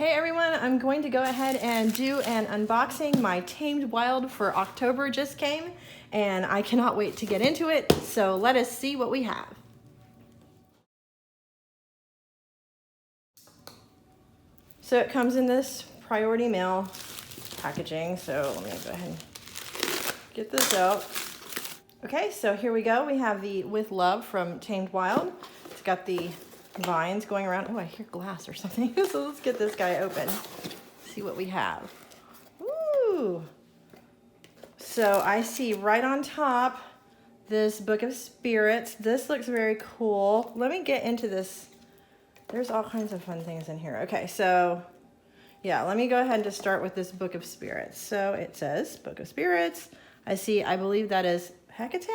Hey everyone, I'm going to go ahead and do an unboxing. My Tamed Wild for October just came and I cannot wait to get into it. So let us see what we have. So it comes in this priority mail packaging. So let me go ahead and get this out. Okay, so here we go. We have the With Love from Tamed Wild. It's got the vines going around. Oh, I hear glass or something. So let's get this guy open. See what we have. Ooh. So I see right on top this Book of Spirits. This looks very cool. Let me get into this. There's all kinds of fun things in here. Okay, so yeah, let me go ahead and just start with this Book of Spirits. So it says Book of Spirits. I believe that is Hecate?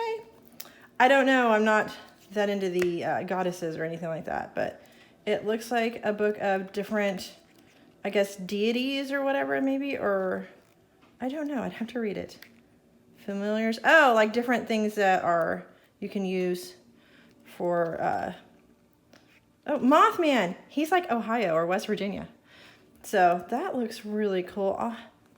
I don't know. I'm not that into the goddesses or anything like that, but it looks like a book of different, I guess, deities or whatever maybe, or I don't know. I'd have to read it. Familiars. Oh, like different things that are you can use for oh, Mothman. He's like Ohio or West Virginia. So that looks really cool. Oh,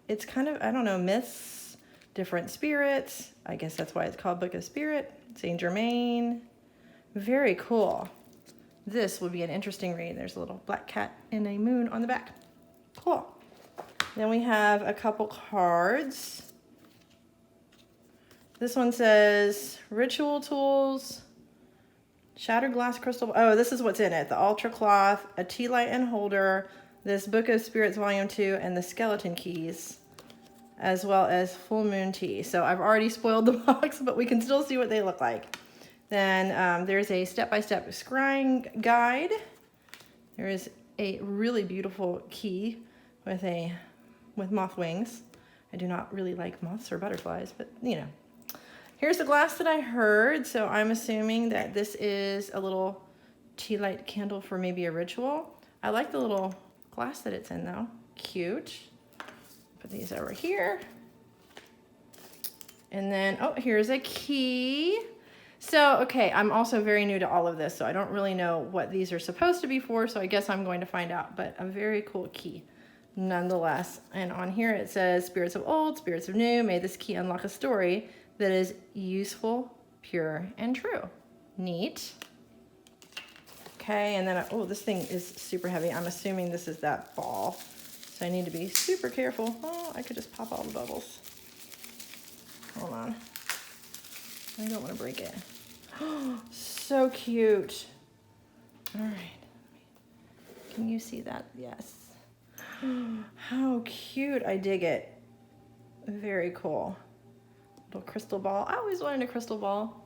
it's kind of, I don't know, myths, different spirits. I guess that's why it's called Book of Spirit. Saint Germain. Very cool. This would be an interesting read. There's a little black cat and a moon on the back. Cool. Then we have a couple cards. This one says Ritual Tools, Shattered Glass Crystal. Oh, this is what's in it. The Ultra Cloth, a tea light and holder, this Book of Spirits Volume 2, and the Skeleton Keys, as well as Full Moon Tea. So I've already spoiled the box, but we can still see what they look like. Then there's a step-by-step scrying guide. There is a really beautiful key with moth wings. I do not really like moths or butterflies, but you know. Here's the glass that I heard. So I'm assuming that this is a little tea light candle for maybe a ritual. I like the little glass that it's in though. Cute. Put these over here. And then, oh, here's a key. So, okay, I'm also very new to all of this, so I don't really know what these are supposed to be for, so I guess I'm going to find out, but a very cool key nonetheless. And on here it says, Spirits of old, spirits of new, may this key unlock a story that is useful, pure, and true. Neat. Okay, and then, oh, this thing is super heavy. I'm assuming this is that ball, so I need to be super careful. Oh, I could just pop all the bubbles. Hold on. I don't want to break it. Oh, so cute. All right. Can you see that? Yes. How cute. I dig it. Very cool. Little crystal ball. I always wanted a crystal ball.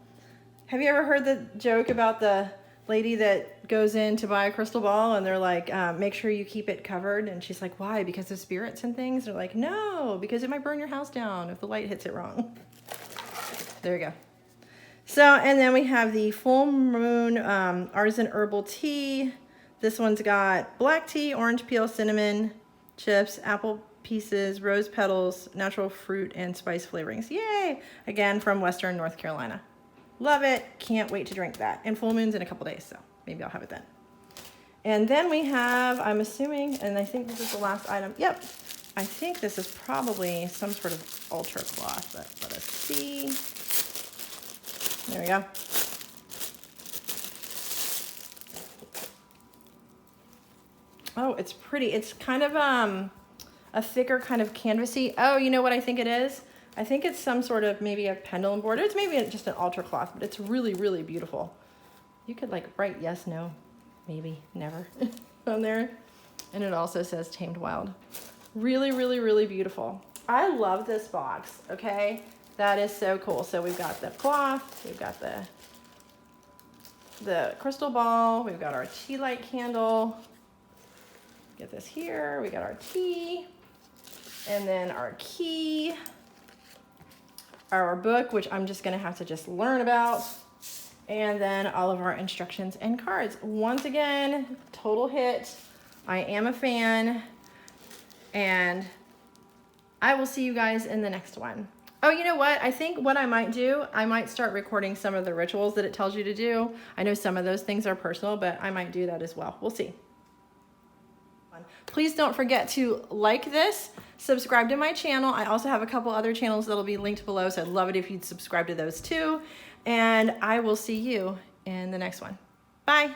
Have you ever heard the joke about the lady that goes in to buy a crystal ball and they're like, make sure you keep it covered? And she's like, why? Because of spirits and things? They're like, no, because it might burn your house down if the light hits it wrong. There you go. So, and then we have the Full Moon Artisan Herbal Tea. This one's got black tea, orange peel, cinnamon chips, apple pieces, rose petals, natural fruit, and spice flavorings. Yay! Again, from Western North Carolina. Love it. Can't wait to drink that. And full moon's in a couple days, so maybe I'll have it then. And then we have, I'm assuming, and I think this is the last item. Yep. I think this is probably some sort of ultra cloth, but let us see. There we go. Oh, it's pretty. It's kind of a thicker kind of canvasy. Oh, you know what I think it is? I think it's some sort of maybe a pendulum board. It's maybe just an ultra cloth, but it's really, really beautiful. You could like write yes, no, maybe, never on there. And it also says Tamed Wild. Really, really, really beautiful. I love this box, okay? That is so cool. So we've got the cloth, we've got the crystal ball, we've got our tea light candle. Get this here, we got our tea, and then our key, our book, which I'm just gonna have to just learn about, and then all of our instructions and cards. Once again, total hit. I am a fan, and I will see you guys in the next one. Oh, you know what? I think what I might do, I might start recording some of the rituals that it tells you to do. I know some of those things are personal, but I might do that as well. We'll see. Please don't forget to like this, subscribe to my channel. I also have a couple other channels that'll be linked below, so I'd love it if you'd subscribe to those too. And I will see you in the next one. Bye.